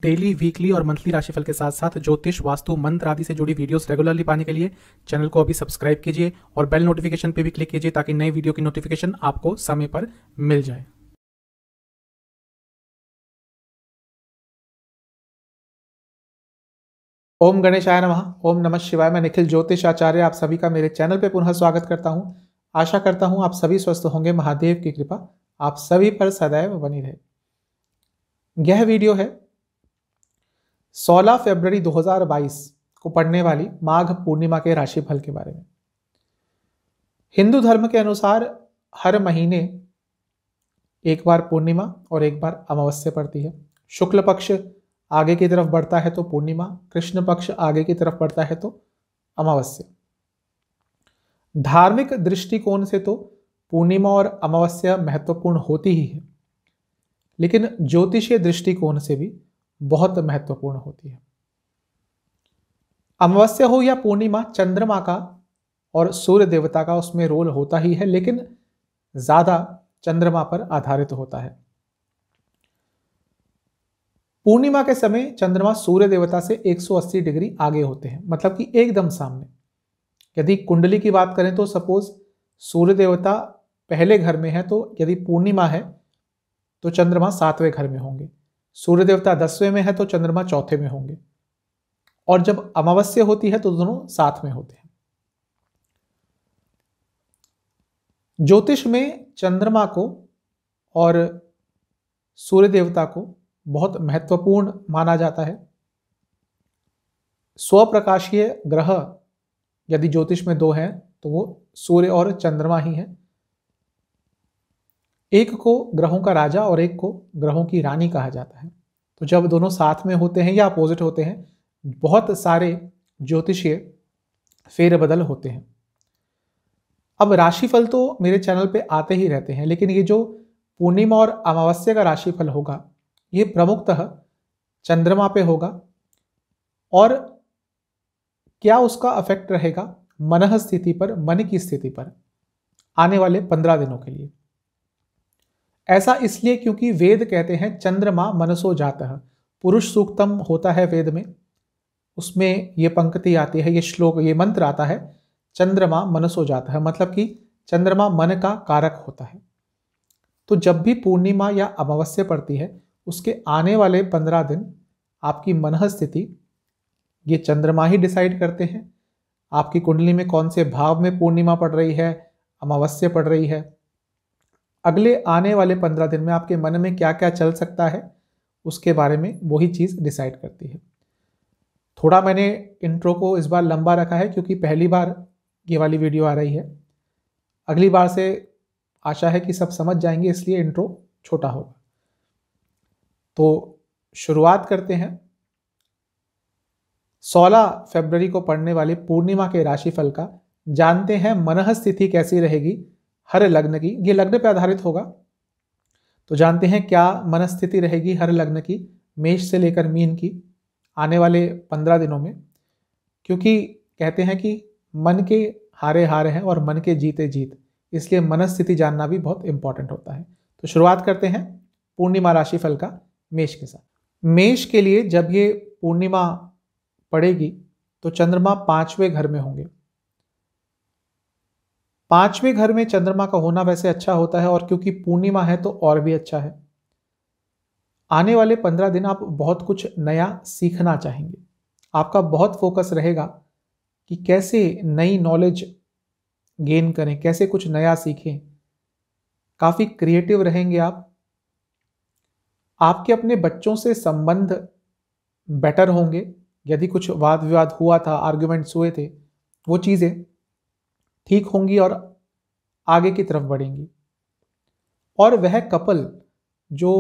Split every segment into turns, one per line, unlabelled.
Daily, weekly और monthly राशिफल के साथ साथ ज्योतिष, वास्तु, मंत्र आदि से जुड़ी वीडियोस रेगुलरली पाने के लिए चैनल को अभी सब्सक्राइब कीजिए और बेल नोटिफिकेशन पे भी क्लिक कीजिए ताकि नई वीडियो की नोटिफिकेशन आपको समय पर मिल जाए। ओम गणेशाय नमः। ओम नमः शिवाय। मैं निखिल ज्योतिष आचार्य आप सभी का मेरे चैनल पे पुनः स्वागत करता हूं। आशा करता हूं आप सभी स्वस्थ होंगे। महादेव की कृपा आप सभी पर सदैव बनी रहे। यह वीडियो है 16 फरवरी 2022 को पड़ने वाली माघ पूर्णिमा के राशिफल के बारे में। हिंदू धर्म के अनुसार हर महीने एक बार पूर्णिमा और एक बार अमावस्या पड़ती है। शुक्ल पक्ष आगे की तरफ बढ़ता है तो पूर्णिमा, कृष्ण पक्ष आगे की तरफ बढ़ता है तो अमावस्या। धार्मिक दृष्टिकोण से तो पूर्णिमा और अमावस्या महत्वपूर्ण होती ही है, लेकिन ज्योतिषीय दृष्टिकोण से भी बहुत महत्वपूर्ण होती है। अमावस्या हो या पूर्णिमा, चंद्रमा का और सूर्य देवता का उसमें रोल होता ही है, लेकिन ज्यादा चंद्रमा पर आधारित होता है। पूर्णिमा के समय चंद्रमा सूर्य देवता से 180 डिग्री आगे होते हैं, मतलब कि एकदम सामने। यदि कुंडली की बात करें तो सपोज सूर्य देवता पहले घर में है, तो यदि पूर्णिमा है तो चंद्रमा 7वें घर में होंगे। सूर्य देवता 10वें में है तो चंद्रमा 4थे में होंगे। और जब अमावस्या होती है तो दोनों साथ में होते हैं। ज्योतिष में चंद्रमा को और सूर्य देवता को बहुत महत्वपूर्ण माना जाता है। स्वप्रकाशीय ग्रह यदि ज्योतिष में दो हैं तो वो सूर्य और चंद्रमा ही हैं। एक को ग्रहों का राजा और एक को ग्रहों की रानी कहा जाता है। तो जब दोनों साथ में होते हैं या अपोजिट होते हैं, बहुत सारे ज्योतिषीय फेरबदल होते हैं। अब राशिफल तो मेरे चैनल पे आते ही रहते हैं, लेकिन ये जो पूर्णिमा और अमावस्या का राशिफल होगा ये प्रमुखतः चंद्रमा पे होगा। और क्या उसका अफेक्ट रहेगा मनः स्थिति पर, मन की स्थिति पर, आने वाले 15 दिनों के लिए। ऐसा इसलिए क्योंकि वेद कहते हैं चंद्रमा मनसो जातः। पुरुष सूक्तम होता है वेद में, उसमें ये पंक्ति आती है, ये श्लोक, ये मंत्र आता है, चंद्रमा मनसो जातः, मतलब कि चंद्रमा मन का कारक होता है। तो जब भी पूर्णिमा या अमावस्या पड़ती है उसके आने वाले 15 दिन आपकी मनः स्थिति ये चंद्रमा ही डिसाइड करते हैं। आपकी कुंडली में कौन से भाव में पूर्णिमा पड़ रही है, अमावस्या पड़ रही है, अगले आने वाले 15 दिन में आपके मन में क्या क्या चल सकता है, उसके बारे में वही चीज डिसाइड करती है। थोड़ा मैंने इंट्रो को इस बार लंबा रखा है क्योंकि पहली बार ये वाली वीडियो आ रही है। अगली बार से आशा है कि सब समझ जाएंगे, इसलिए इंट्रो छोटा होगा। तो शुरुआत करते हैं 16 फरवरी को पड़ने वाली पूर्णिमा के राशिफल का। जानते हैं मनः स्थिति कैसी रहेगी हर लग्न की। ये लग्न पे आधारित होगा, तो जानते हैं क्या मनः स्थिति रहेगी हर लग्न की, मेष से लेकर मीन की, आने वाले 15 दिनों में। क्योंकि कहते हैं कि मन के हारे हारे हैं और मन के जीते जीत, इसलिए मनः स्थिति जानना भी बहुत इंपॉर्टेंट होता है। तो शुरुआत करते हैं पूर्णिमा राशिफल का मेष के साथ। मेष के लिए जब ये पूर्णिमा पड़ेगी तो चंद्रमा 5वें घर में होंगे। 5वें घर में चंद्रमा का होना वैसे अच्छा होता है, और क्योंकि पूर्णिमा है तो और भी अच्छा है। आने वाले 15 दिन आप बहुत कुछ नया सीखना चाहेंगे। आपका बहुत फोकस रहेगा कि कैसे नई नॉलेज गेन करें, कैसे कुछ नया सीखें। काफी क्रिएटिव रहेंगे आप। आपके अपने बच्चों से संबंध बेटर होंगे। यदि कुछ वाद विवाद हुआ था, आर्ग्यूमेंट्स हुए थे, वो चीजें ठीक होंगी और आगे की तरफ बढ़ेंगी। और वह कपल जो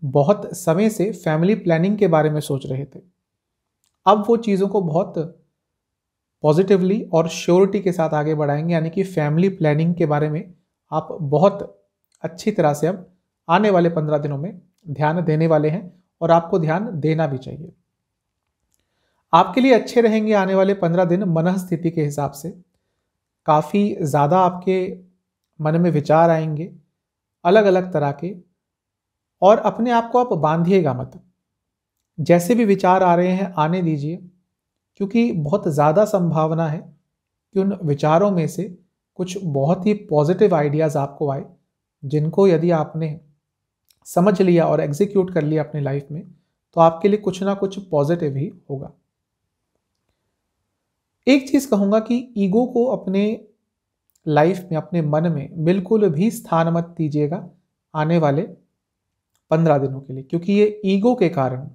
बहुत समय से फैमिली प्लानिंग के बारे में सोच रहे थे, अब वो चीजों को बहुत पॉजिटिवली और श्योरिटी के साथ आगे बढ़ाएंगे। यानी कि फैमिली प्लानिंग के बारे में आप बहुत अच्छी तरह से अब आने वाले 15 दिनों में ध्यान देने वाले हैं, और आपको ध्यान देना भी चाहिए। आपके लिए अच्छे रहेंगे आने वाले 15 दिन मनः स्थिति के हिसाब से। काफी ज्यादा आपके मन में विचार आएंगे अलग अलग तरह के, और अपने आप को आप बांधिएगा मत। जैसे भी विचार आ रहे हैं आने दीजिए, क्योंकि बहुत ज़्यादा संभावना है कि उन विचारों में से कुछ बहुत ही पॉजिटिव आइडियाज़ आपको आए, जिनको यदि आपने समझ लिया और एग्जीक्यूट कर लिया अपनी लाइफ में, तो आपके लिए कुछ ना कुछ पॉजिटिव ही होगा। एक चीज़ कहूँगा कि ईगो को अपने लाइफ में, अपने मन में बिल्कुल भी स्थान मत दीजिएगा आने वाले 15 दिनों के लिए, क्योंकि ये ईगो के कारण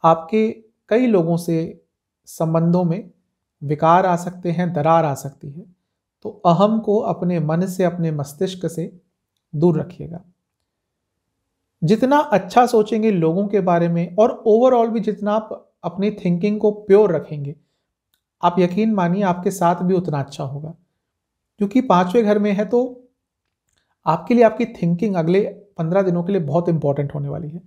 आपके कई लोगों से संबंधों में विकार आ सकते हैं, दरार आ सकती है। तो अहम को अपने मन से, अपने मस्तिष्क से दूर रखिएगा। जितना अच्छा सोचेंगे लोगों के बारे में और ओवरऑल भी जितना आप अपनी थिंकिंग को प्योर रखेंगे, आप यकीन मानिए आपके साथ भी उतना अच्छा होगा। क्योंकि 5वें घर में है तो आपके लिए आपकी थिंकिंग अगले 15 दिनों के लिए बहुत इंपॉर्टेंट होने वाली है।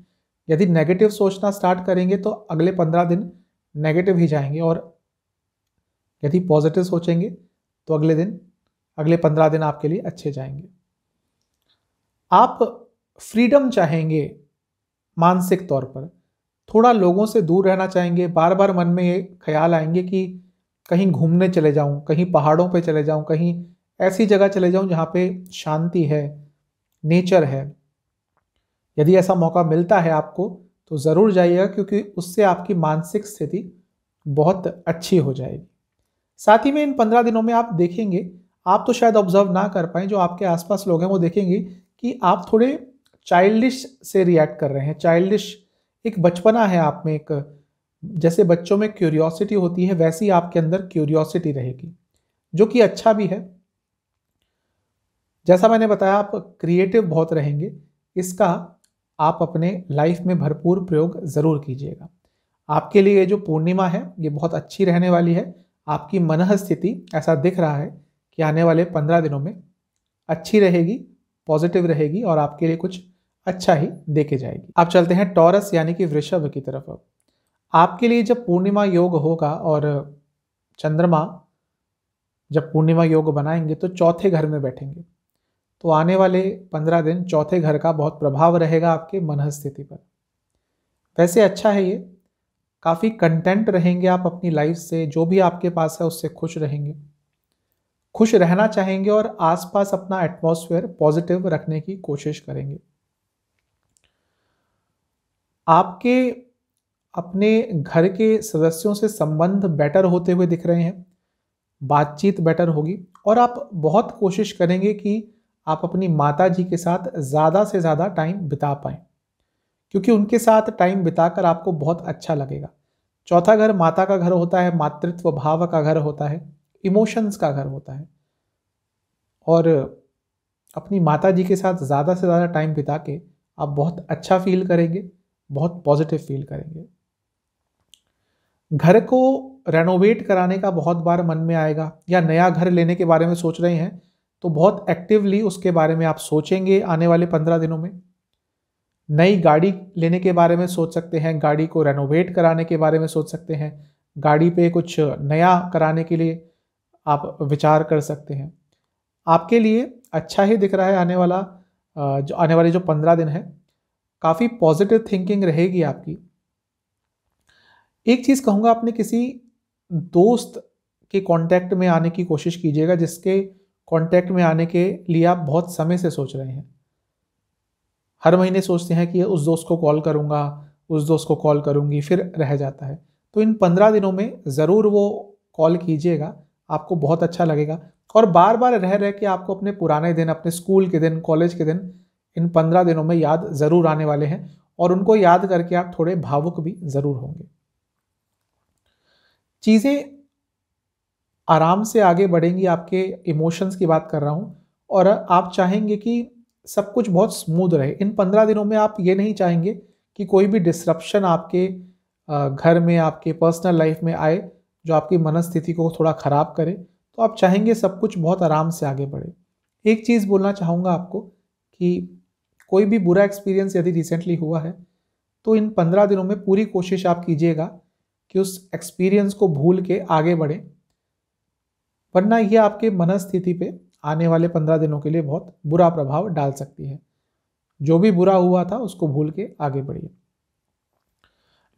यदि नेगेटिव सोचना स्टार्ट करेंगे तो अगले 15 दिन नेगेटिव ही जाएंगे, और यदि पॉजिटिव सोचेंगे तो अगले 15 दिन आपके लिए अच्छे जाएंगे। आप फ्रीडम चाहेंगे मानसिक तौर पर, थोड़ा लोगों से दूर रहना चाहेंगे। बार बार मन में ये ख्याल आएंगे कि कहीं घूमने चले जाऊं, कहीं पहाड़ों पे चले जाऊं, कहीं ऐसी जगह चले जाऊं जहां पे शांति है, नेचर है। यदि ऐसा मौका मिलता है आपको तो ज़रूर जाइएगा, क्योंकि उससे आपकी मानसिक स्थिति बहुत अच्छी हो जाएगी। साथ ही में इन 15 दिनों में आप देखेंगे, आप तो शायद ऑब्जर्व ना कर पाएं, जो आपके आसपास लोग हैं वो देखेंगे कि आप थोड़े चाइल्डिश से रिएक्ट कर रहे हैं। चाइल्डिश एक बचपना है आप में, एक जैसे बच्चों में क्यूरियोसिटी होती है वैसी आपके अंदर क्यूरियोसिटी रहेगी, जो कि अच्छा भी है। जैसा मैंने बताया, आप क्रिएटिव बहुत रहेंगे, इसका आप अपने लाइफ में भरपूर प्रयोग ज़रूर कीजिएगा। आपके लिए जो पूर्णिमा है ये बहुत अच्छी रहने वाली है। आपकी मनः स्थिति ऐसा दिख रहा है कि आने वाले 15 दिनों में अच्छी रहेगी, पॉजिटिव रहेगी और आपके लिए कुछ अच्छा ही देके जाएगी। आप चलते हैं टॉरस यानी कि वृषभ की तरफ। आपके लिए जब पूर्णिमा योग होगा और चंद्रमा जब पूर्णिमा योग बनाएंगे तो चौथे घर में बैठेंगे, तो आने वाले 15 दिन चौथे घर का बहुत प्रभाव रहेगा आपके मन स्थिति पर। वैसे अच्छा है ये, काफ़ी कंटेंट रहेंगे आप अपनी लाइफ से, जो भी आपके पास है उससे खुश रहेंगे, खुश रहना चाहेंगे और आसपास अपना एटमॉस्फेयर पॉजिटिव रखने की कोशिश करेंगे। आपके अपने घर के सदस्यों से संबंध बेटर होते हुए दिख रहे हैं, बातचीत बेटर होगी और आप बहुत कोशिश करेंगे कि आप अपनी माता जी के साथ ज़्यादा से ज़्यादा टाइम बिता पाएँ, क्योंकि उनके साथ टाइम बिताकर आपको बहुत अच्छा लगेगा। चौथा घर माता का घर होता है, मातृत्व भाव का घर होता है, इमोशंस का घर होता है, और अपनी माता जी के साथ ज़्यादा से ज़्यादा टाइम बिता के आप बहुत अच्छा फील करेंगे, बहुत पॉजिटिव फील करेंगे। घर को रेनोवेट कराने का बहुत बार मन में आएगा, या नया घर लेने के बारे में सोच रहे हैं तो बहुत एक्टिवली उसके बारे में आप सोचेंगे आने वाले 15 दिनों में। नई गाड़ी लेने के बारे में सोच सकते हैं, गाड़ी को रेनोवेट कराने के बारे में सोच सकते हैं, गाड़ी पे कुछ नया कराने के लिए आप विचार कर सकते हैं। आपके लिए अच्छा ही दिख रहा है आने वाले जो 15 दिन है, काफ़ी पॉजिटिव थिंकिंग रहेगी आपकी। एक चीज़ कहूँगा, अपने किसी दोस्त के कांटेक्ट में आने की कोशिश कीजिएगा, जिसके कांटेक्ट में आने के लिए आप बहुत समय से सोच रहे हैं। हर महीने सोचते हैं कि उस दोस्त को कॉल करूँगा, उस दोस्त को कॉल करूँगी, फिर रह जाता है। तो इन 15 दिनों में ज़रूर वो कॉल कीजिएगा, आपको बहुत अच्छा लगेगा। और बार बार रह रह के आपको अपने पुराने दिन, अपने स्कूल के दिन, कॉलेज के दिन इन 15 दिनों में याद ज़रूर आने वाले हैं, और उनको याद करके आप थोड़े भावुक भी ज़रूर होंगे। चीज़ें आराम से आगे बढ़ेंगी, आपके इमोशंस की बात कर रहा हूँ, और आप चाहेंगे कि सब कुछ बहुत स्मूथ रहे। इन 15 दिनों में आप ये नहीं चाहेंगे कि कोई भी डिसरप्शन आपके घर में, आपके पर्सनल लाइफ में आए, जो आपकी मनस्थिति को थोड़ा ख़राब करे। तो आप चाहेंगे सब कुछ बहुत आराम से आगे बढ़े। एक चीज़ बोलना चाहूँगा आपको कि कोई भी बुरा एक्सपीरियंस यदि रिसेंटली हुआ है तो इन 15 दिनों में पूरी कोशिश आप कीजिएगा कि उस एक्सपीरियंस को भूल के आगे बढ़ें, वरना यह आपके मनस्थिति पे आने वाले 15 दिनों के लिए बहुत बुरा प्रभाव डाल सकती है। जो भी बुरा हुआ था उसको भूल के आगे बढ़िए।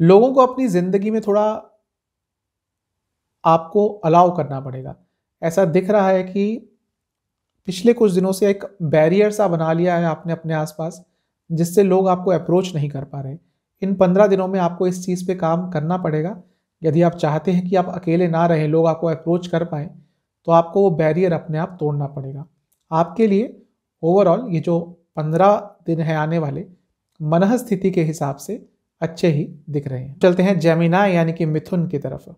लोगों को अपनी ज़िंदगी में थोड़ा आपको अलाउ करना पड़ेगा। ऐसा दिख रहा है कि पिछले कुछ दिनों से एक बैरियर सा बना लिया है आपने अपने आसपास, जिससे लोग आपको अप्रोच नहीं कर पा रहे। इन 15 दिनों में आपको इस चीज़ पे काम करना पड़ेगा। यदि आप चाहते हैं कि आप अकेले ना रहें, लोग आपको अप्रोच कर पाएँ, तो आपको वो बैरियर अपने आप तोड़ना पड़ेगा। आपके लिए ओवरऑल ये जो 15 दिन है आने वाले, मनः स्थिति के हिसाब से अच्छे ही दिख रहे हैं। चलते हैं जेमिनाई यानी कि मिथुन की तरफ।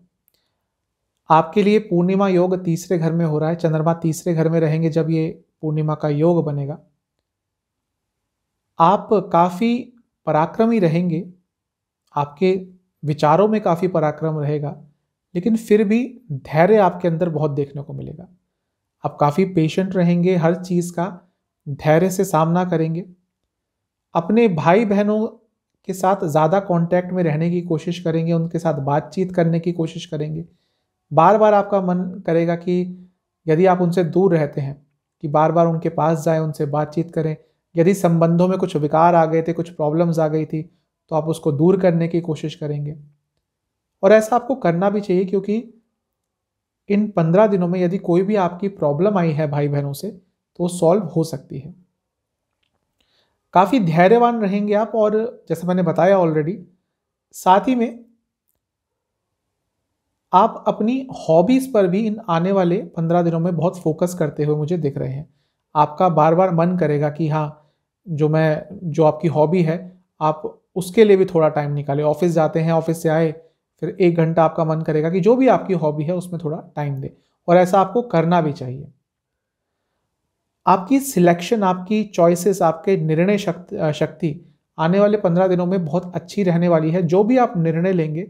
आपके लिए पूर्णिमा योग तीसरे घर में हो रहा है। चंद्रमा तीसरे घर में रहेंगे जब ये पूर्णिमा का योग बनेगा। आप काफ़ी पराक्रमी रहेंगे, आपके विचारों में काफ़ी पराक्रम रहेगा, लेकिन फिर भी धैर्य आपके अंदर बहुत देखने को मिलेगा। आप काफ़ी पेशेंट रहेंगे, हर चीज़ का धैर्य से सामना करेंगे। अपने भाई बहनों के साथ ज़्यादा कांटेक्ट में रहने की कोशिश करेंगे, उनके साथ बातचीत करने की कोशिश करेंगे। बार बार आपका मन करेगा कि यदि आप उनसे दूर रहते हैं कि बार बार उनके पास जाएं, उनसे बातचीत करें। यदि संबंधों में कुछ विकार आ गए थे, कुछ प्रॉब्लम्स आ गई थी, तो आप उसको दूर करने की कोशिश करेंगे। और ऐसा आपको करना भी चाहिए, क्योंकि इन 15 दिनों में यदि कोई भी आपकी प्रॉब्लम आई है भाई बहनों से, तो वो सॉल्व हो सकती है। काफ़ी धैर्यवान रहेंगे आप, और जैसे मैंने बताया ऑलरेडी, साथ ही में आप अपनी हॉबीज़ पर भी इन आने वाले 15 दिनों में बहुत फोकस करते हुए मुझे दिख रहे हैं। आपका बार बार मन करेगा कि हाँ, जो आपकी हॉबी है, आप उसके लिए भी थोड़ा टाइम निकालें। ऑफिस जाते हैं, ऑफिस से आए, फिर 1 घंटा आपका मन करेगा कि जो भी आपकी हॉबी है उसमें थोड़ा टाइम दें, और ऐसा आपको करना भी चाहिए। आपकी सिलेक्शन, आपकी चॉइसेस, आपके निर्णय शक्ति आने वाले 15 दिनों में बहुत अच्छी रहने वाली है। जो भी आप निर्णय लेंगे,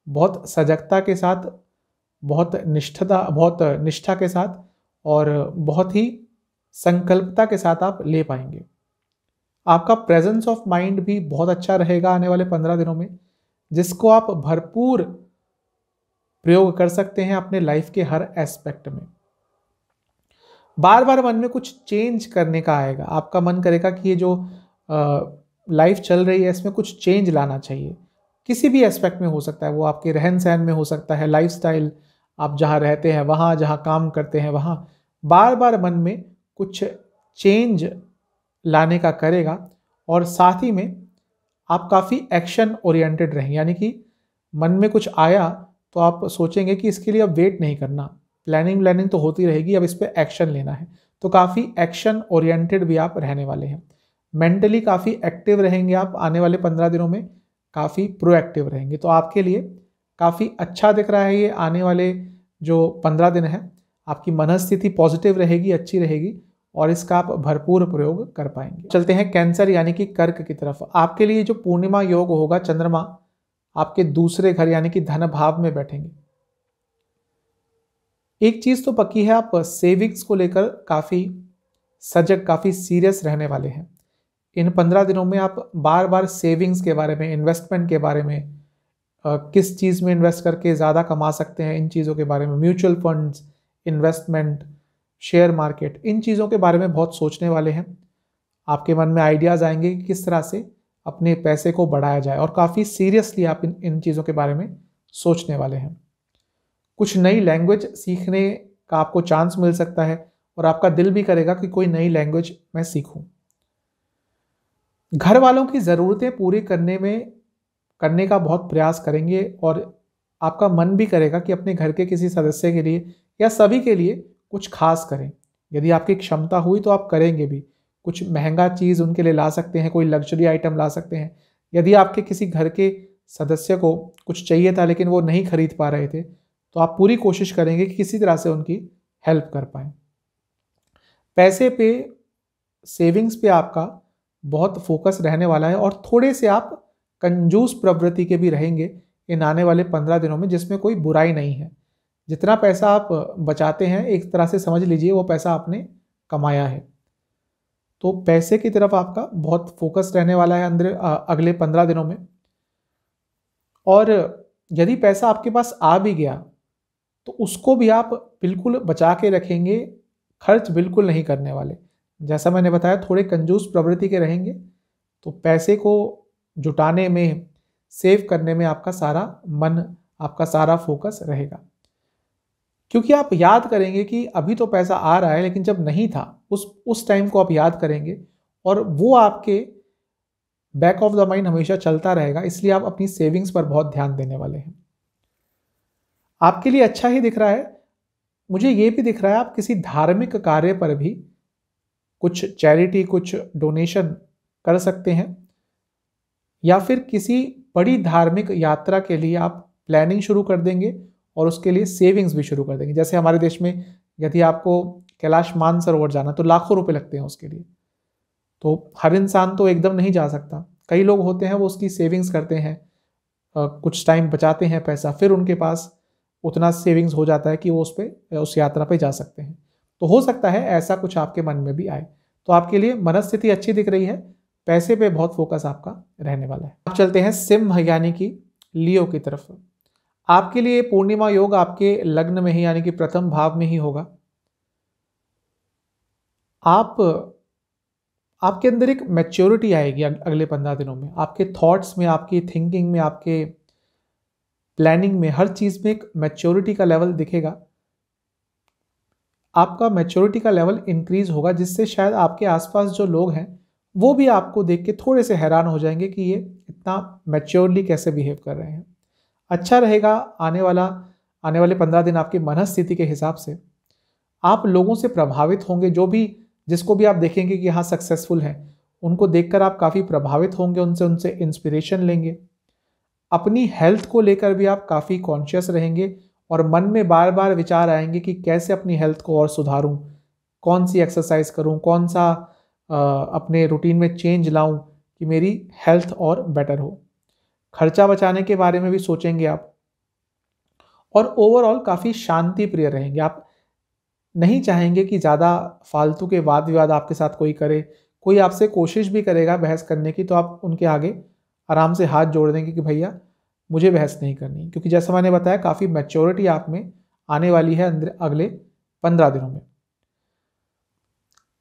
बहुत सजगता के साथ, बहुत निष्ठा के साथ और बहुत ही संकल्पता के साथ आप ले पाएंगे। आपका प्रेजेंस ऑफ माइंड भी बहुत अच्छा रहेगा आने वाले 15 दिनों में, जिसको आप भरपूर प्रयोग कर सकते हैं अपने लाइफ के हर एस्पेक्ट में। बार बार मन में कुछ चेंज करने का आएगा। आपका मन करेगा कि ये जो लाइफ चल रही है, इसमें कुछ चेंज लाना चाहिए। किसी भी एस्पेक्ट में हो सकता है, वो आपके रहन सहन में हो सकता है, लाइफस्टाइल, आप जहाँ रहते हैं वहाँ, जहाँ काम करते हैं वहाँ। बार बार मन में कुछ चेंज लाने का करेगा। और साथ ही में आप काफ़ी एक्शन ओरिएंटेड रहेंगे, यानी कि मन में कुछ आया तो आप सोचेंगे कि इसके लिए अब वेट नहीं करना, प्लानिंग तो होती रहेगी, अब इस पर एक्शन लेना है। तो काफ़ी एक्शन ओरिएंटेड भी आप रहने वाले हैं। मेंटली काफ़ी एक्टिव रहेंगे आप आने वाले 15 दिनों में, काफ़ी प्रोएक्टिव रहेंगे। तो आपके लिए काफ़ी अच्छा दिख रहा है ये आने वाले जो 15 दिन है। आपकी मनस्थिति पॉजिटिव रहेगी, अच्छी रहेगी, और इसका आप भरपूर प्रयोग कर पाएंगे। चलते हैं कैंसर यानी कि कर्क की तरफ। आपके लिए जो पूर्णिमा योग होगा, चंद्रमा आपके दूसरे घर यानी कि धन भाव में बैठेंगे। एक चीज तो पक्की है, आप सेविंग्स को लेकर काफी सजग, काफी सीरियस रहने वाले हैं। इन 15 दिनों में आप बार बार सेविंग्स के बारे में, इन्वेस्टमेंट के बारे में, किस चीज में इन्वेस्ट करके ज्यादा कमा सकते हैं, इन चीजों के बारे में, mutual funds, investment, share market, इन चीज़ों के बारे में बहुत सोचने वाले हैं। आपके मन में आइडियाज़ आएंगे कि किस तरह से अपने पैसे को बढ़ाया जाए, और काफ़ी सीरियसली आप इन चीज़ों के बारे में सोचने वाले हैं। कुछ नई लैंग्वेज सीखने का आपको चांस मिल सकता है, और आपका दिल भी करेगा कि कोई नई लैंग्वेज मैं सीखूं। घर वालों की ज़रूरतें पूरी करने का बहुत प्रयास करेंगे, और आपका मन भी करेगा कि अपने घर के किसी सदस्य के लिए या सभी के लिए कुछ खास करें। यदि आपकी क्षमता हुई तो आप करेंगे भी। कुछ महंगा चीज़ उनके लिए ला सकते हैं, कोई लग्जरी आइटम ला सकते हैं। यदि आपके किसी घर के सदस्य को कुछ चाहिए था लेकिन वो नहीं खरीद पा रहे थे, तो आप पूरी कोशिश करेंगे कि किसी तरह से उनकी हेल्प कर पाएँ। पैसे पे, सेविंग्स पे आपका बहुत फोकस रहने वाला है, और थोड़े से आप कंजूस प्रवृत्ति के भी रहेंगे इन आने वाले 15 दिनों में, जिसमें कोई बुराई नहीं है। जितना पैसा आप बचाते हैं, एक तरह से समझ लीजिए वो पैसा आपने कमाया है। तो पैसे की तरफ आपका बहुत फोकस रहने वाला है अगले 15 दिनों में। और यदि पैसा आपके पास आ भी गया तो उसको भी आप बिल्कुल बचा के रखेंगे, खर्च बिल्कुल नहीं करने वाले। जैसा मैंने बताया, थोड़े कंजूस प्रवृत्ति के रहेंगे, तो पैसे को जुटाने में, सेव करने में आपका सारा मन, आपका सारा फोकस रहेगा। क्योंकि आप याद करेंगे कि अभी तो पैसा आ रहा है, लेकिन जब नहीं था उस टाइम को आप याद करेंगे और वो आपके बैक ऑफ द माइंड हमेशा चलता रहेगा। इसलिए आप अपनी सेविंग्स पर बहुत ध्यान देने वाले हैं। आपके लिए अच्छा ही दिख रहा है। मुझे ये भी दिख रहा है आप किसी धार्मिक कार्य पर भी कुछ चैरिटी, कुछ डोनेशन कर सकते हैं, या फिर किसी बड़ी धार्मिक यात्रा के लिए आप प्लानिंग शुरू कर देंगे और उसके लिए सेविंग्स भी शुरू कर देंगे। जैसे हमारे देश में यदि आपको कैलाश मानसरोवर जाना तो लाखों रुपए लगते हैं उसके लिए, तो हर इंसान तो एकदम नहीं जा सकता। कई लोग होते हैं वो उसकी सेविंग्स करते हैं, कुछ टाइम बचाते हैं पैसा, फिर उनके पास उतना सेविंग्स हो जाता है कि वो उस यात्रा पे जा सकते हैं। तो हो सकता है ऐसा कुछ आपके मन में भी आए। तो आपके लिए मनस्थिति अच्छी दिख रही है, पैसे पे बहुत फोकस आपका रहने वाला है। अब चलते हैं सिंह यानी कि लियो की तरफ। आपके लिए पूर्णिमा योग आपके लग्न में ही यानी कि प्रथम भाव में ही होगा। आपके अंदर एक मैच्योरिटी आएगी अगले 15 दिनों में। आपके थॉट्स में, आपकी थिंकिंग में, आपके प्लानिंग में, हर चीज में एक मैच्योरिटी का लेवल दिखेगा। आपका मैच्योरिटी का लेवल इंक्रीज होगा, जिससे शायद आपके आसपास जो लोग हैं वो भी आपको देख के थोड़े से हैरान हो जाएंगे कि ये इतना मैच्योरली कैसे बिहेव कर रहे हैं। अच्छा रहेगा आने वाले 15 दिन आपकी मनस्थिति के हिसाब से। आप लोगों से प्रभावित होंगे, जिसको भी आप देखेंगे कि हाँ सक्सेसफुल है, उनको देखकर आप काफ़ी प्रभावित होंगे, उनसे इंस्पिरेशन लेंगे। अपनी हेल्थ को लेकर भी आप काफ़ी कॉन्शियस रहेंगे और मन में बार बार विचार आएंगे कि कैसे अपनी हेल्थ को और सुधारूं, कौन सी एक्सरसाइज करूं, कौन सा अपने रूटीन में चेंज लाऊं कि मेरी हेल्थ और बेटर हो। खर्चा बचाने के बारे में भी सोचेंगे आप, और ओवरऑल काफ़ी शांति प्रिय रहेंगे। आप नहीं चाहेंगे कि ज़्यादा फालतू के वाद विवाद आपके साथ कोई करे। कोई आपसे कोशिश भी करेगा बहस करने की तो आप उनके आगे आराम से हाथ जोड़ देंगे कि भैया मुझे बहस नहीं करनी, क्योंकि जैसा मैंने बताया काफ़ी मैच्योरिटी आप में आने वाली है अगले 15 दिनों में।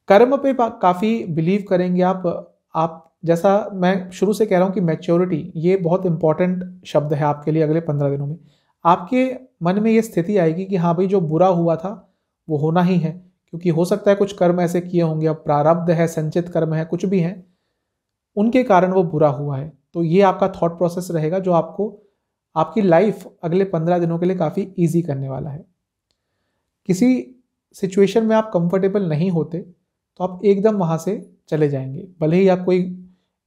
कर्म पे काफ़ी बिलीव करेंगे आप जैसा मैं शुरू से कह रहा हूँ कि मैच्योरिटी ये बहुत इंपॉर्टेंट शब्द है आपके लिए। अगले 15 दिनों में आपके मन में ये स्थिति आएगी कि हाँ भाई जो बुरा हुआ था वो होना ही है, क्योंकि हो सकता है कुछ कर्म ऐसे किए होंगे, अब प्रारब्ध है, संचित कर्म है, कुछ भी है, उनके कारण वो बुरा हुआ है। तो ये आपका थॉट प्रोसेस रहेगा जो आपको आपकी लाइफ अगले 15 दिनों के लिए काफ़ी ईजी करने वाला है। किसी सिचुएशन में आप कंफर्टेबल नहीं होते तो आप एकदम वहाँ से चले जाएंगे, भले ही आप कोई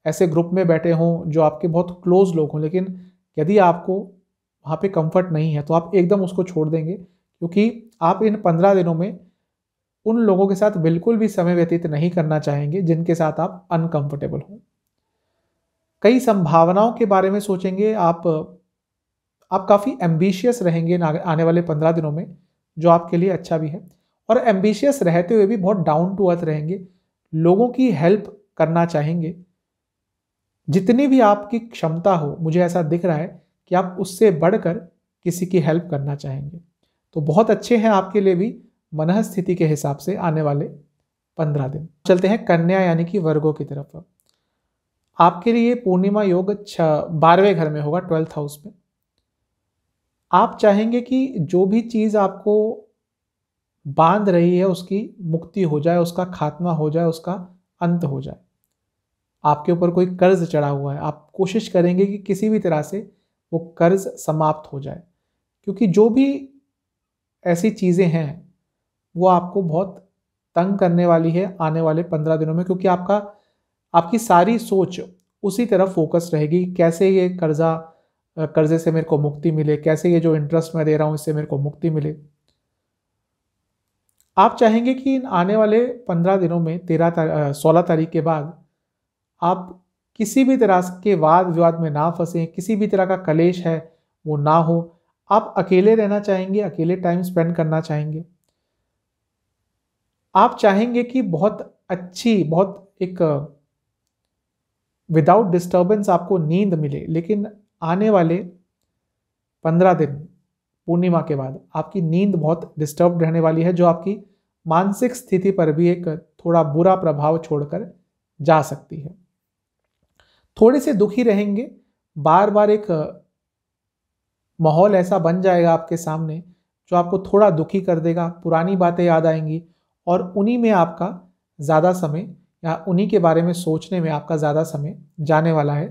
ऐसे ग्रुप में बैठे हों जो आपके बहुत क्लोज लोग हों, लेकिन यदि आपको वहाँ पे कंफर्ट नहीं है तो आप एकदम उसको छोड़ देंगे, क्योंकि आप इन 15 दिनों में उन लोगों के साथ बिल्कुल भी समय व्यतीत नहीं करना चाहेंगे जिनके साथ आप अनकंफर्टेबल हों। कई संभावनाओं के बारे में सोचेंगे आप काफ़ी एम्बिशियस रहेंगे आने वाले 15 दिनों में, जो आपके लिए अच्छा भी है। और एम्बिशियस रहते हुए भी बहुत डाउन टू अर्थ रहेंगे, लोगों की हेल्प करना चाहेंगे। जितनी भी आपकी क्षमता हो, मुझे ऐसा दिख रहा है कि आप उससे बढ़कर किसी की हेल्प करना चाहेंगे। तो बहुत अच्छे हैं आपके लिए भी मनःस्थिति के हिसाब से आने वाले 15 दिन। चलते हैं कन्या यानी कि वर्गों की तरफ। आपके लिए पूर्णिमा योग 12वें घर में होगा, 12th हाउस में। आप चाहेंगे कि जो भी चीज़ आपको बांध रही है उसकी मुक्ति हो जाए, उसका खात्मा हो जाए, उसका अंत हो जाए। आपके ऊपर कोई कर्ज चढ़ा हुआ है, आप कोशिश करेंगे कि किसी भी तरह से वो कर्ज समाप्त हो जाए, क्योंकि जो भी ऐसी चीज़ें हैं वो आपको बहुत तंग करने वाली है आने वाले 15 दिनों में, क्योंकि आपकी सारी सोच उसी तरफ फोकस रहेगी, कैसे ये कर्जे से मेरे को मुक्ति मिले, कैसे ये जो इंटरेस्ट मैं दे रहा हूँ इससे मेरे को मुक्ति मिले। आप चाहेंगे कि इन आने वाले 15 दिनों में 16 तारीख के बाद आप किसी भी तरह के वाद विवाद में ना फंसे, किसी भी तरह का कलेश है वो ना हो। आप अकेले रहना चाहेंगे, अकेले टाइम स्पेंड करना चाहेंगे। आप चाहेंगे कि बहुत अच्छी, बहुत एक विदाउट डिस्टर्बेंस आपको नींद मिले, लेकिन आने वाले 15 दिन पूर्णिमा के बाद आपकी नींद बहुत डिस्टर्ब रहने वाली है, जो आपकी मानसिक स्थिति पर भी एक थोड़ा बुरा प्रभाव छोड़कर जा सकती है। थोड़े से दुखी रहेंगे, बार बार एक माहौल ऐसा बन जाएगा आपके सामने जो आपको थोड़ा दुखी कर देगा, पुरानी बातें याद आएंगी और उन्हीं में आपका ज़्यादा समय या उन्हीं के बारे में सोचने में आपका ज़्यादा समय जाने वाला है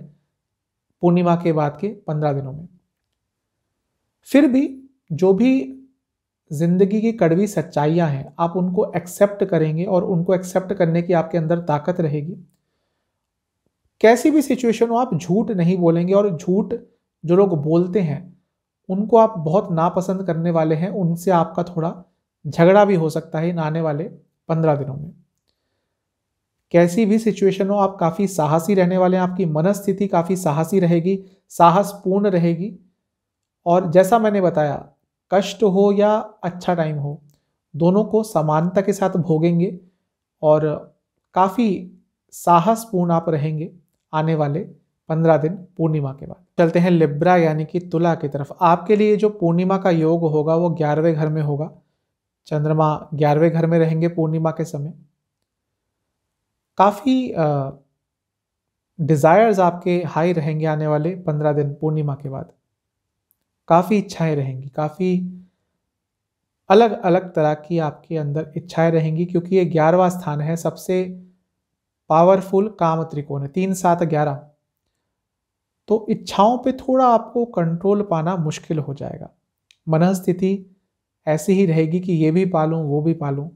पूर्णिमा के बाद के 15 दिनों में। फिर भी जो भी जिंदगी की कड़वी सच्चाइयां हैं आप उनको एक्सेप्ट करेंगे और उनको एक्सेप्ट करने की आपके अंदर ताकत रहेगी। कैसी भी सिचुएशन हो आप झूठ नहीं बोलेंगे, और झूठ जो लोग बोलते हैं उनको आप बहुत नापसंद करने वाले हैं, उनसे आपका थोड़ा झगड़ा भी हो सकता है इन आने वाले 15 दिनों में। कैसी भी सिचुएशन हो आप काफ़ी साहसी रहने वाले हैं, आपकी मनस्थिति काफ़ी साहसी रहेगी, साहसपूर्ण रहेगी। और जैसा मैंने बताया, कष्ट हो या अच्छा टाइम हो, दोनों को समानता के साथ भोगेंगे और काफ़ी साहसपूर्ण आप रहेंगे आने वाले 15 दिन पूर्णिमा के बाद। चलते हैं लिब्रा यानी कि तुला की तरफ। आपके लिए जो पूर्णिमा का योग होगा वो 11वें घर में होगा। चंद्रमा 11वें घर में रहेंगे पूर्णिमा के समय। काफ़ी डिज़ायर्स आपके हाई रहेंगे आने वाले 15 दिन पूर्णिमा के बाद। काफ़ी इच्छाएं रहेंगी, काफ़ी अलग अलग तरह की आपके अंदर इच्छाएं रहेंगी, क्योंकि ये 11वां स्थान है, सबसे पावरफुल काम त्रिकोण है, 3 7 11। तो इच्छाओं पे थोड़ा आपको कंट्रोल पाना मुश्किल हो जाएगा। मनस्थिति ऐसी ही रहेगी कि ये भी पालूं वो भी पालूं।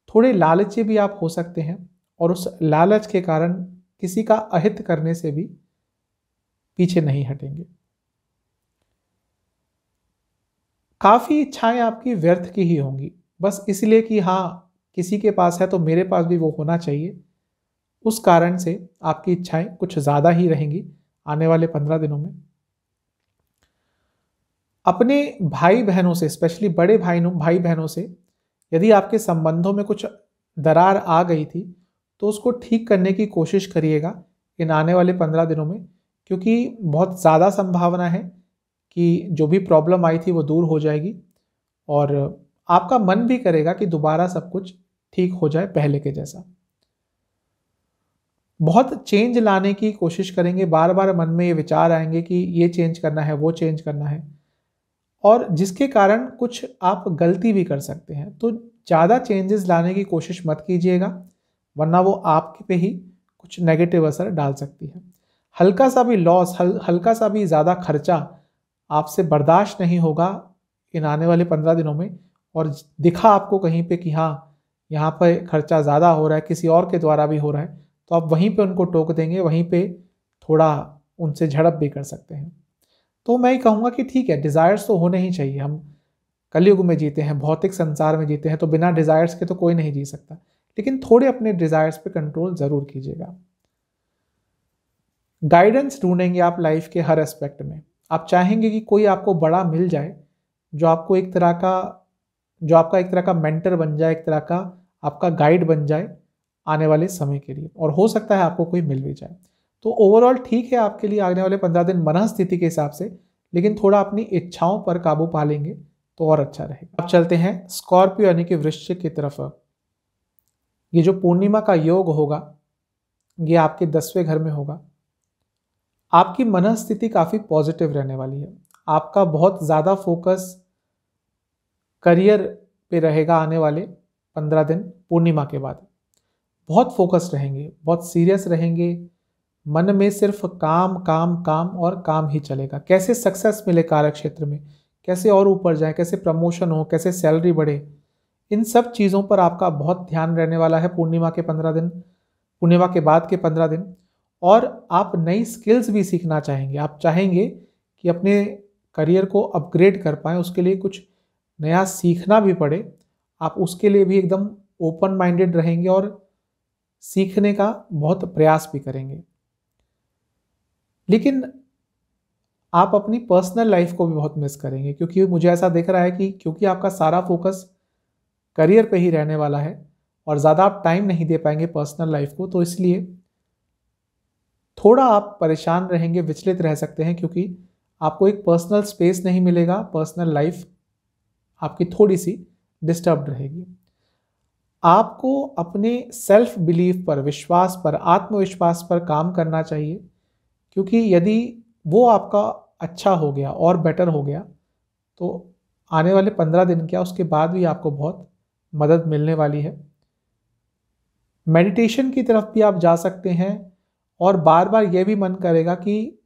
थोड़े लालची भी आप हो सकते हैं और उस लालच के कारण किसी का अहित करने से भी पीछे नहीं हटेंगे। काफ़ी इच्छाएं आपकी व्यर्थ की ही होंगी, बस इसलिए कि हाँ किसी के पास है तो मेरे पास भी वो होना चाहिए, उस कारण से आपकी इच्छाएं कुछ ज़्यादा ही रहेंगी आने वाले 15 दिनों में। अपने भाई बहनों से, स्पेशली बड़े भाई बहनों से यदि आपके संबंधों में कुछ दरार आ गई थी तो उसको ठीक करने की कोशिश करिएगा इन आने वाले 15 दिनों में, क्योंकि बहुत ज़्यादा संभावना है कि जो भी प्रॉब्लम आई थी वो दूर हो जाएगी और आपका मन भी करेगा कि दोबारा सब कुछ ठीक हो जाए पहले के जैसा। बहुत चेंज लाने की कोशिश करेंगे, बार बार मन में ये विचार आएंगे कि ये चेंज करना है वो चेंज करना है, और जिसके कारण कुछ आप गलती भी कर सकते हैं। तो ज़्यादा चेंजेस लाने की कोशिश मत कीजिएगा, वरना वो आपके पे ही कुछ नेगेटिव असर डाल सकती है। हल्का सा भी लॉस, हल्का सा भी ज़्यादा खर्चा आपसे बर्दाश्त नहीं होगा इन आने वाले 15 दिनों में, और दिखा आपको कहीं पे कि हाँ यहाँ पर खर्चा ज़्यादा हो रहा है, किसी और के द्वारा भी हो रहा है, तो आप वहीं पे उनको टोक देंगे, वहीं पे थोड़ा उनसे झड़प भी कर सकते हैं। तो मैं कहूँगा कि ठीक है, डिज़ायर्स तो होने ही चाहिए। हम कलयुग में जीते हैं, भौतिक संसार में जीते हैं, तो बिना डिज़ायर्स के तो कोई नहीं जी सकता, लेकिन थोड़े अपने डिज़ायर्स पे कंट्रोल ज़रूर कीजिएगा। गाइडेंस ढूंढेंगे आप लाइफ के हर एस्पेक्ट में। आप चाहेंगे कि कोई आपको बड़ा मिल जाए जो आपको एक तरह का, जो आपका एक तरह का मेंटर बन जाए, एक तरह का आपका गाइड बन जाए आने वाले समय के लिए, और हो सकता है आपको कोई मिल भी जाए। तो ओवरऑल ठीक है आपके लिए आने वाले 15 दिन मनःस्थिति के हिसाब से, लेकिन थोड़ा अपनी इच्छाओं पर काबू पा लेंगे तो और अच्छा रहेगा। अब चलते हैं स्कॉर्पियो यानी कि वृश्चिक की तरफ। ये जो पूर्णिमा का योग होगा ये आपके 10वें घर में होगा। आपकी मनःस्थिति काफ़ी पॉजिटिव रहने वाली है। आपका बहुत ज़्यादा फोकस करियर पे रहेगा आने वाले 15 दिन पूर्णिमा के बाद। बहुत फोकस्ड रहेंगे, बहुत सीरियस रहेंगे, मन में सिर्फ काम काम काम और काम ही चलेगा। कैसे सक्सेस मिले कार्य क्षेत्र में, कैसे और ऊपर जाए, कैसे प्रमोशन हो, कैसे सैलरी बढ़े, इन सब चीज़ों पर आपका बहुत ध्यान रहने वाला है पूर्णिमा के 15 दिन, पूर्णिमा के बाद के 15 दिन। और आप नई स्किल्स भी सीखना चाहेंगे। आप चाहेंगे कि अपने करियर को अपग्रेड कर पाएँ, उसके लिए कुछ नया सीखना भी पड़े, आप उसके लिए भी एकदम ओपन माइंडेड रहेंगे और सीखने का बहुत प्रयास भी करेंगे। लेकिन आप अपनी पर्सनल लाइफ को भी बहुत मिस करेंगे, क्योंकि मुझे ऐसा दिख रहा है कि क्योंकि आपका सारा फोकस करियर पे ही रहने वाला है और ज़्यादा आप टाइम नहीं दे पाएंगे पर्सनल लाइफ को, तो इसलिए थोड़ा आप परेशान रहेंगे, विचलित रह सकते हैं, क्योंकि आपको एक पर्सनल स्पेस नहीं मिलेगा, पर्सनल लाइफ आपकी थोड़ी सी डिस्टर्ब रहेगी। आपको अपने सेल्फ बिलीफ पर, विश्वास पर, आत्मविश्वास पर काम करना चाहिए, क्योंकि यदि वो आपका अच्छा हो गया और बेटर हो गया, तो आने वाले 15 दिन क्या उसके बाद भी आपको बहुत मदद मिलने वाली है। मेडिटेशन की तरफ भी आप जा सकते हैं और बार बार ये भी मन करेगा कि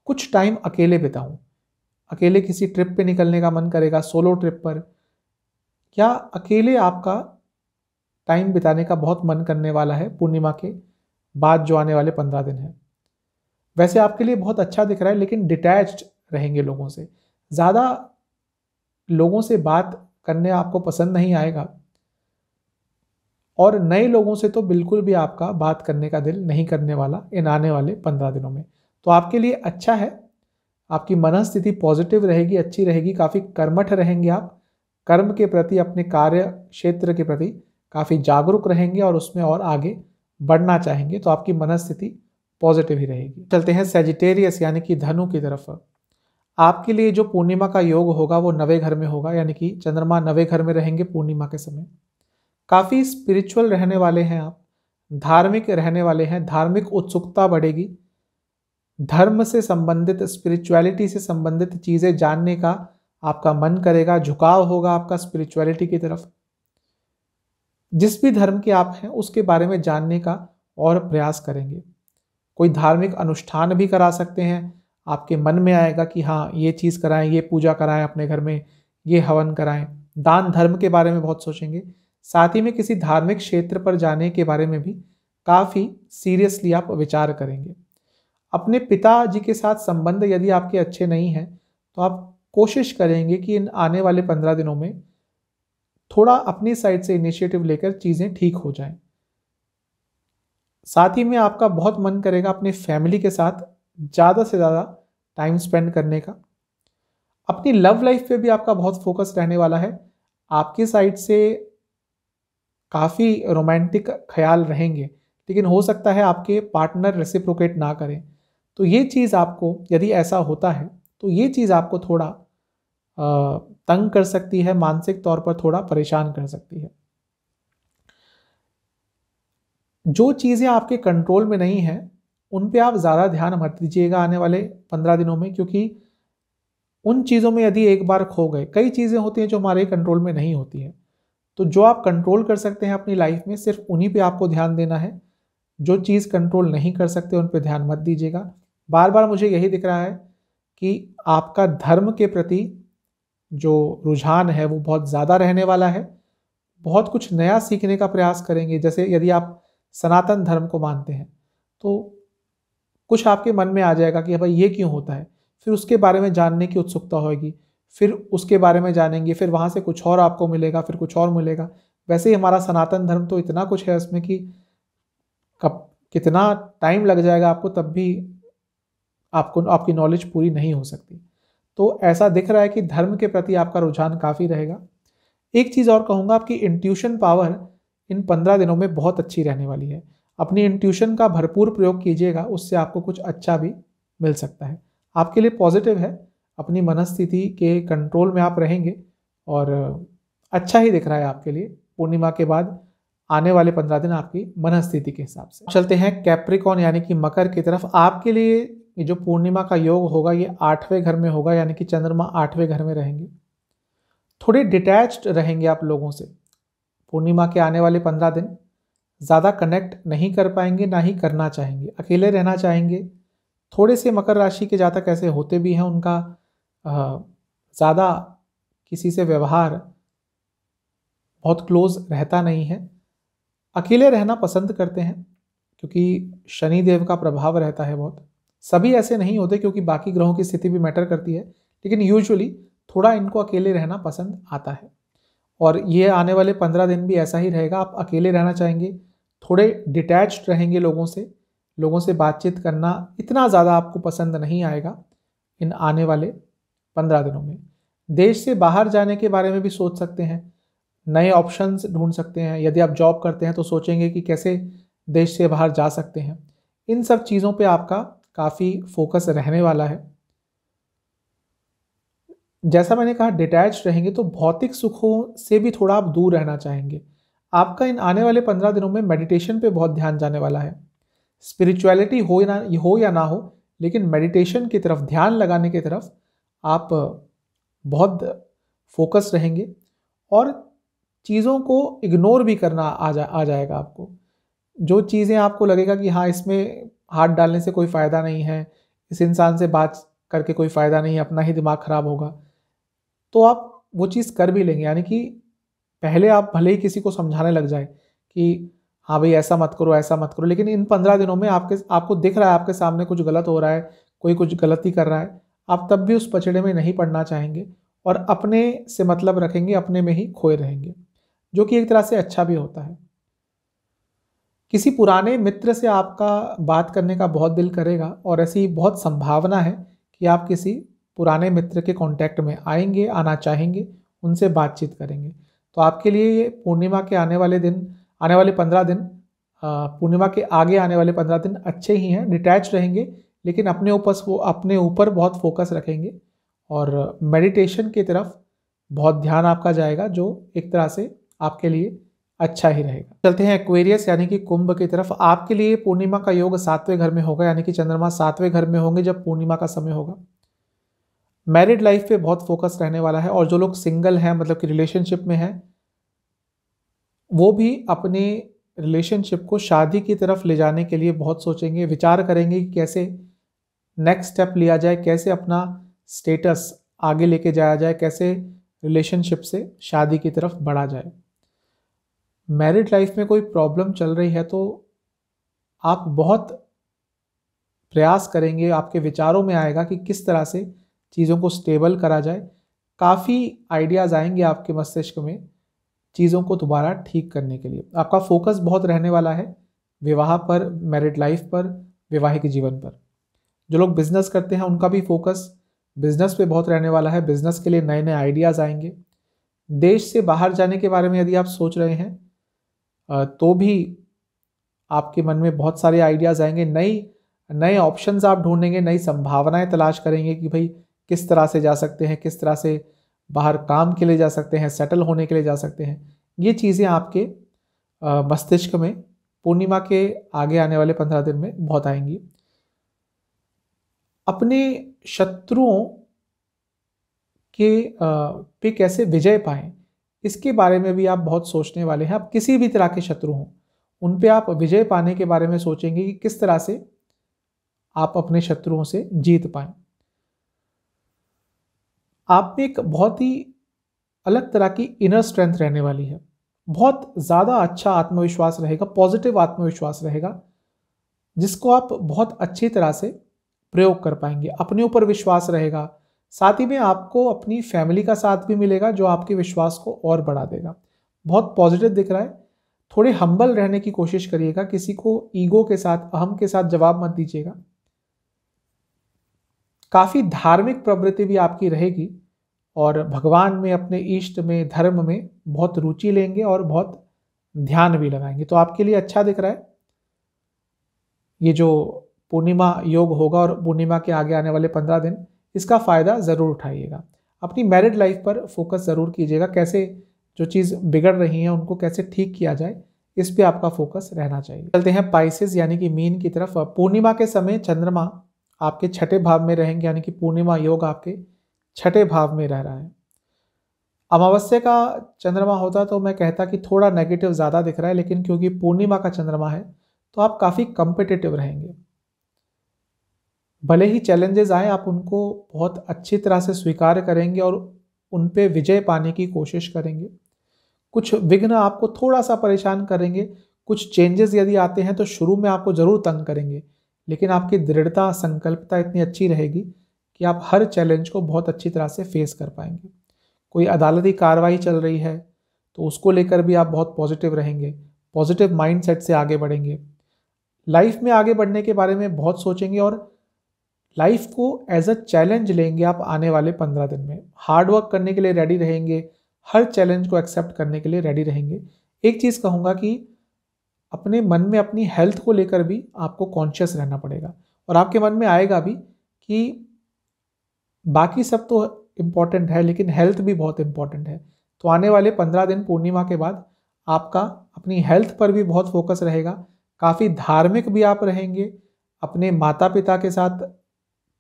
कुछ टाइम अकेले बिताऊं, अकेले किसी ट्रिप पे निकलने का मन करेगा, सोलो ट्रिप पर, या अकेले आपका टाइम बिताने का बहुत मन करने वाला है पूर्णिमा के बाद जो आने वाले 15 दिन हैं। वैसे आपके लिए बहुत अच्छा दिख रहा है, लेकिन डिटैच्ड रहेंगे लोगों से, ज़्यादा लोगों से बात करने आपको पसंद नहीं आएगा, और नए लोगों से तो बिल्कुल भी आपका बात करने का दिल नहीं करने वाला इन आने वाले 15 दिनों में। तो आपके लिए अच्छा है, आपकी मनस्थिति पॉजिटिव रहेगी, अच्छी रहेगी, काफ़ी कर्मठ रहेंगे आप, कर्म के प्रति, अपने कार्य क्षेत्र के प्रति काफ़ी जागरूक रहेंगे और उसमें और आगे बढ़ना चाहेंगे, तो आपकी मनस्थिति पॉजिटिव ही रहेगी। चलते हैं सेजिटेरियस यानी कि धनु की तरफ। आपके लिए जो पूर्णिमा का योग होगा वो 9वें घर में होगा, यानी कि चंद्रमा 9वें घर में रहेंगे पूर्णिमा के समय। काफ़ी स्पिरिचुअल रहने वाले हैं आप, धार्मिक रहने वाले हैं, धार्मिक उत्सुकता बढ़ेगी, धर्म से संबंधित, स्पिरिचुअलिटी से संबंधित चीज़ें जानने का आपका मन करेगा, झुकाव होगा आपका स्पिरिचुअलिटी की तरफ। जिस भी धर्म के आप हैं उसके बारे में जानने का और प्रयास करेंगे। कोई धार्मिक अनुष्ठान भी करा सकते हैं, आपके मन में आएगा कि हाँ ये चीज़ कराएं, ये पूजा कराएं अपने घर में, ये हवन कराएं, दान धर्म के बारे में बहुत सोचेंगे। साथ ही में किसी धार्मिक क्षेत्र पर जाने के बारे में भी काफ़ी सीरियसली आप विचार करेंगे। अपने पिताजी के साथ संबंध यदि आपके अच्छे नहीं हैं तो आप कोशिश करेंगे कि इन आने वाले 15 दिनों में थोड़ा अपनी साइड से इनिशिएटिव लेकर चीज़ें ठीक हो जाएं। साथ ही में आपका बहुत मन करेगा अपनी फैमिली के साथ ज़्यादा से ज़्यादा टाइम स्पेंड करने का। अपनी लव लाइफ पे भी आपका बहुत फोकस रहने वाला है, आपकी साइड से काफ़ी रोमांटिक ख्याल रहेंगे, लेकिन हो सकता है आपके पार्टनर रेसिप्रोकेट ना करें। तो ये चीज़ आपको, यदि ऐसा होता है तो ये चीज़ आपको थोड़ा तंग कर सकती है, मानसिक तौर पर थोड़ा परेशान कर सकती है। जो चीज़ें आपके कंट्रोल में नहीं हैं उन पे आप ज़्यादा ध्यान मत दीजिएगा आने वाले 15 दिनों में, क्योंकि उन चीज़ों में यदि एक बार खो गए, कई चीज़ें होती हैं जो हमारे कंट्रोल में नहीं होती हैं, तो जो आप कंट्रोल कर सकते हैं अपनी लाइफ में सिर्फ उन्हीं पे आपको ध्यान देना है। जो चीज़ कंट्रोल नहीं कर सकते उन पे ध्यान मत दीजिएगा। बार बार मुझे यही दिख रहा है कि आपका धर्म के प्रति जो रुझान है वो बहुत ज़्यादा रहने वाला है, बहुत कुछ नया सीखने का प्रयास करेंगे। जैसे यदि आप सनातन धर्म को मानते हैं तो कुछ आपके मन में आ जाएगा कि भाई ये क्यों होता है, फिर उसके बारे में जानने की उत्सुकता होगी, फिर उसके बारे में जानेंगे, फिर वहाँ से कुछ और आपको मिलेगा, फिर कुछ और मिलेगा। वैसे ही हमारा सनातन धर्म तो इतना कुछ है उसमें कि कब कितना टाइम लग जाएगा आपको, तब भी आपको आपकी नॉलेज पूरी नहीं हो सकती। तो ऐसा दिख रहा है कि धर्म के प्रति आपका रुझान काफ़ी रहेगा। एक चीज़ और कहूँगा, आपकी इंट्यूशन पावर इन 15 दिनों में बहुत अच्छी रहने वाली है। अपनी इंट्यूशन का भरपूर प्रयोग कीजिएगा, उससे आपको कुछ अच्छा भी मिल सकता है। आपके लिए पॉजिटिव है, अपनी मनस्थिति के कंट्रोल में आप रहेंगे और अच्छा ही दिख रहा है आपके लिए पूर्णिमा के बाद आने वाले 15 दिन आपकी मनस्थिति के हिसाब से। चलते हैं कैप्रिकॉन यानी कि मकर की तरफ। आपके लिए ये जो पूर्णिमा का योग होगा ये 8वें घर में होगा, यानी कि चंद्रमा 8वें घर में रहेंगे। थोड़े डिटैच्ड रहेंगे आप लोगों से। पूर्णिमा के आने वाले 15 दिन ज़्यादा कनेक्ट नहीं कर पाएंगे, ना ही करना चाहेंगे, अकेले रहना चाहेंगे। थोड़े से मकर राशि के जातक ऐसे होते भी हैं, उनका ज़्यादा किसी से व्यवहार बहुत क्लोज रहता नहीं है, अकेले रहना पसंद करते हैं क्योंकि शनि देव का प्रभाव रहता है बहुत। सभी ऐसे नहीं होते क्योंकि बाकी ग्रहों की स्थिति भी मैटर करती है, लेकिन यूजुअली थोड़ा इनको अकेले रहना पसंद आता है। और ये आने वाले 15 दिन भी ऐसा ही रहेगा, आप अकेले रहना चाहेंगे, थोड़े डिटैच्ड रहेंगे लोगों से बातचीत करना इतना ज़्यादा आपको पसंद नहीं आएगा इन आने वाले 15 दिनों में। देश से बाहर जाने के बारे में भी सोच सकते हैं, नए ऑप्शंस ढूंढ सकते हैं। यदि आप जॉब करते हैं तो सोचेंगे कि कैसे देश से बाहर जा सकते हैं। इन सब चीज़ों पे आपका काफ़ी फोकस रहने वाला है। जैसा मैंने कहा, डिटैच रहेंगे तो भौतिक सुखों से भी थोड़ा आप दूर रहना चाहेंगे। आपका इन आने वाले 15 दिनों में मेडिटेशन पे बहुत ध्यान जाने वाला है। स्पिरिचुअलिटी हो या ना हो, लेकिन मेडिटेशन की तरफ, ध्यान लगाने की तरफ आप बहुत फोकस रहेंगे और चीज़ों को इग्नोर भी करना आ जाएगा आपको। जो चीज़ें आपको लगेगा कि हाँ, इसमें हाथ डालने से कोई फ़ायदा नहीं है, इस इंसान से बात करके कोई फ़ायदा नहीं है, अपना ही दिमाग ख़राब होगा, तो आप वो चीज़ कर भी लेंगे। यानी कि पहले आप भले ही किसी को समझाने लग जाए कि हाँ भाई ऐसा मत करो, ऐसा मत करो, लेकिन इन 15 दिनों में आपको दिख रहा है आपके सामने कुछ गलत हो रहा है, कोई कुछ गलती कर रहा है, आप तब भी उस पचड़े में नहीं पड़ना चाहेंगे और अपने से मतलब रखेंगे, अपने में ही खोए रहेंगे, जो कि एक तरह से अच्छा भी होता है। किसी पुराने मित्र से आपका बात करने का बहुत दिल करेगा और ऐसी बहुत संभावना है कि आप किसी पुराने मित्र के कांटेक्ट में आएंगे, आना चाहेंगे, उनसे बातचीत करेंगे। तो आपके लिए ये पूर्णिमा के आने वाले 15 दिन, पूर्णिमा के आगे आने वाले 15 दिन अच्छे ही हैं। डिटैच रहेंगे लेकिन अपने ऊपर बहुत फोकस रखेंगे और मेडिटेशन की तरफ बहुत ध्यान आपका जाएगा, जो एक तरह से आपके लिए अच्छा ही रहेगा। चलते हैं एक्वेरियस यानी कि कुंभ की तरफ। आपके लिए पूर्णिमा का योग 7वें घर में होगा, यानी कि चंद्रमा 7वें घर में होंगे जब पूर्णिमा का समय होगा। मैरिड लाइफ पे बहुत फोकस रहने वाला है और जो लोग सिंगल हैं, मतलब कि रिलेशनशिप में हैं, वो भी अपने रिलेशनशिप को शादी की तरफ ले जाने के लिए बहुत सोचेंगे, विचार करेंगे कि कैसे नेक्स्ट स्टेप लिया जाए, कैसे अपना स्टेटस आगे लेके जाया जाए, कैसे रिलेशनशिप से शादी की तरफ बढ़ा जाए। मैरिड लाइफ में कोई प्रॉब्लम चल रही है तो आप बहुत प्रयास करेंगे, आपके विचारों में आएगा कि किस तरह से चीज़ों को स्टेबल करा जाए। काफ़ी आइडियाज़ आएंगे आपके मस्तिष्क में चीज़ों को दोबारा ठीक करने के लिए। आपका फोकस बहुत रहने वाला है विवाह पर, मैरिड लाइफ पर, वैवाहिक जीवन पर। जो लोग बिजनेस करते हैं उनका भी फोकस बिजनेस पे बहुत रहने वाला है। बिजनेस के लिए नए नए आइडियाज़ आएंगे। देश से बाहर जाने के बारे में यदि आप सोच रहे हैं तो भी आपके मन में बहुत सारे आइडियाज़ आएंगे। नए ऑप्शंस आप ढूंढेंगे, नई संभावनाएं तलाश करेंगे कि भाई किस तरह से जा सकते हैं, किस तरह से बाहर काम के लिए जा सकते हैं, सेटल होने के लिए जा सकते हैं। ये चीज़ें आपके मस्तिष्क में पूर्णिमा के आगे आने वाले 15 दिन में बहुत आएंगी। अपने शत्रुओं के पे कैसे विजय पाएं, इसके बारे में भी आप बहुत सोचने वाले हैं। आप किसी भी तरह के शत्रु हों, उन पे आप विजय पाने के बारे में सोचेंगे कि किस तरह से आप अपने शत्रुओं से जीत पाएं। आप में एक बहुत ही अलग तरह की इनर स्ट्रेंथ रहने वाली है। बहुत ज़्यादा अच्छा आत्मविश्वास रहेगा, पॉजिटिव आत्मविश्वास रहेगा, जिसको आप बहुत अच्छी तरह से प्रयोग कर पाएंगे। अपने ऊपर विश्वास रहेगा, साथ ही में आपको अपनी फैमिली का साथ भी मिलेगा जो आपके विश्वास को और बढ़ा देगा। बहुत पॉजिटिव दिख रहा है। थोड़े हम्बल रहने की कोशिश करिएगा, किसी को ईगो के साथ, अहम के साथ जवाब मत दीजिएगा। काफ़ी धार्मिक प्रवृत्ति भी आपकी रहेगी और भगवान में, अपने इष्ट में, धर्म में बहुत रुचि लेंगे और बहुत ध्यान भी लगाएंगे। तो आपके लिए अच्छा दिख रहा है ये जो पूर्णिमा योग होगा और पूर्णिमा के आगे आने वाले 15 दिन, इसका फ़ायदा ज़रूर उठाइएगा। अपनी मैरिड लाइफ पर फोकस ज़रूर कीजिएगा, कैसे जो चीज़ बिगड़ रही है उनको कैसे ठीक किया जाए, इस पे आपका फोकस रहना चाहिए। चलते हैं पाइसेस यानी कि मीन की तरफ। पूर्णिमा के समय चंद्रमा आपके 6ठे भाव में रहेंगे, यानी कि पूर्णिमा योग आपके 6ठे भाव में रह रहा है। अमावस्या का चंद्रमा होता तो मैं कहता कि थोड़ा नेगेटिव ज़्यादा दिख रहा है, लेकिन क्योंकि पूर्णिमा का चंद्रमा है तो आप काफ़ी कम्पिटिटिव रहेंगे। भले ही चैलेंजेस आए, आप उनको बहुत अच्छी तरह से स्वीकार करेंगे और उन पे विजय पाने की कोशिश करेंगे। कुछ विघ्न आपको थोड़ा सा परेशान करेंगे, कुछ चेंजेस यदि आते हैं तो शुरू में आपको ज़रूर तंग करेंगे, लेकिन आपकी दृढ़ता, संकल्पता इतनी अच्छी रहेगी कि आप हर चैलेंज को बहुत अच्छी तरह से फेस कर पाएंगे। कोई अदालती कार्रवाई चल रही है तो उसको लेकर भी आप बहुत पॉजिटिव रहेंगे, पॉजिटिव माइंडसेट से आगे बढ़ेंगे। लाइफ में आगे बढ़ने के बारे में बहुत सोचेंगे और लाइफ को एज अ चैलेंज लेंगे। आप आने वाले 15 दिन में हार्ड वर्क करने के लिए रेडी रहेंगे, हर चैलेंज को एक्सेप्ट करने के लिए रेडी रहेंगे। एक चीज़ कहूँगा कि अपने मन में अपनी हेल्थ को लेकर भी आपको कॉन्शियस रहना पड़ेगा और आपके मन में आएगा भी कि बाकी सब तो इम्पॉर्टेंट है लेकिन हेल्थ भी बहुत इम्पॉर्टेंट है। तो आने वाले 15 दिन पूर्णिमा के बाद आपका अपनी हेल्थ पर भी बहुत फोकस रहेगा। काफ़ी धार्मिक भी आप रहेंगे, अपने माता पिता के साथ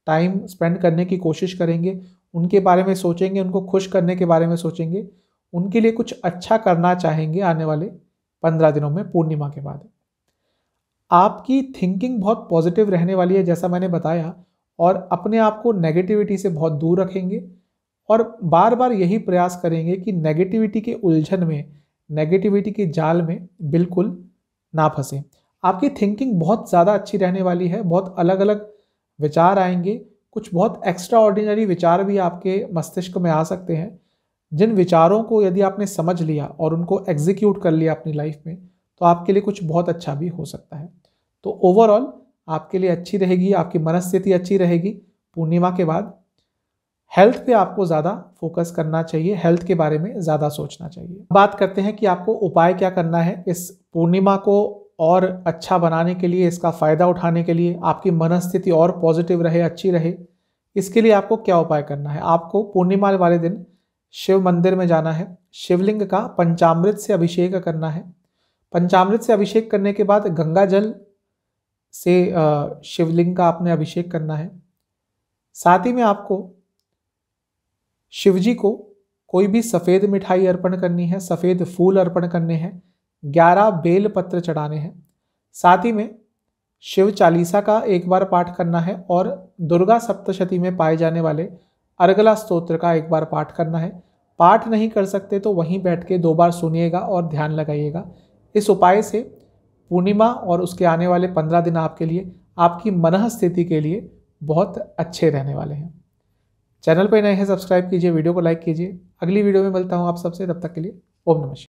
टाइम स्पेंड करने की कोशिश करेंगे, उनके बारे में सोचेंगे, उनको खुश करने के बारे में सोचेंगे, उनके लिए कुछ अच्छा करना चाहेंगे आने वाले 15 दिनों में पूर्णिमा के बाद। आपकी थिंकिंग बहुत पॉजिटिव रहने वाली है जैसा मैंने बताया, और अपने आप को नेगेटिविटी से बहुत दूर रखेंगे और बार बार यही प्रयास करेंगे कि नेगेटिविटी के उलझन में, नेगेटिविटी के जाल में बिल्कुल ना फंसें। आपकी थिंकिंग बहुत ज़्यादा अच्छी रहने वाली है, बहुत अलग अलग विचार आएंगे, कुछ बहुत एक्स्ट्रा ऑर्डिनरी विचार भी आपके मस्तिष्क में आ सकते हैं, जिन विचारों को यदि आपने समझ लिया और उनको एग्जीक्यूट कर लिया अपनी लाइफ में, तो आपके लिए कुछ बहुत अच्छा भी हो सकता है। तो ओवरऑल आपके लिए अच्छी रहेगी, आपकी मनस्थिति अच्छी रहेगी। पूर्णिमा के बाद हेल्थ पे आपको ज़्यादा फोकस करना चाहिए, हेल्थ के बारे में ज़्यादा सोचना चाहिए। बात करते हैं कि आपको उपाय क्या करना है इस पूर्णिमा को और अच्छा बनाने के लिए, इसका फ़ायदा उठाने के लिए, आपकी मनस्थिति और पॉजिटिव रहे, अच्छी रहे। इसके लिए आपको क्या उपाय करना है? आपको पूर्णिमा वाले दिन शिव मंदिर में जाना है, शिवलिंग का पंचामृत से अभिषेक करना है। पंचामृत से अभिषेक करने के बाद गंगा जल से शिवलिंग का आपने अभिषेक करना है। साथ ही में आपको शिवजी को कोई भी सफ़ेद मिठाई अर्पण करनी है, सफ़ेद फूल अर्पण करने हैं, 11 बेल पत्र चढ़ाने हैं। साथ ही में शिव चालीसा का एक बार पाठ करना है और दुर्गा सप्तशती में पाए जाने वाले अर्गला स्तोत्र का एक बार पाठ करना है। पाठ नहीं कर सकते तो वहीं बैठ के 2 बार सुनिएगा और ध्यान लगाइएगा। इस उपाय से पूर्णिमा और उसके आने वाले 15 दिन आपके लिए, आपकी मनः स्थिति के लिए बहुत अच्छे रहने वाले हैं। चैनल पर नए हैं, सब्सक्राइब कीजिए, वीडियो को लाइक कीजिए। अगली वीडियो में मिलता हूँ आप सबसे, तब तक के लिए ओम नमः शिवाय।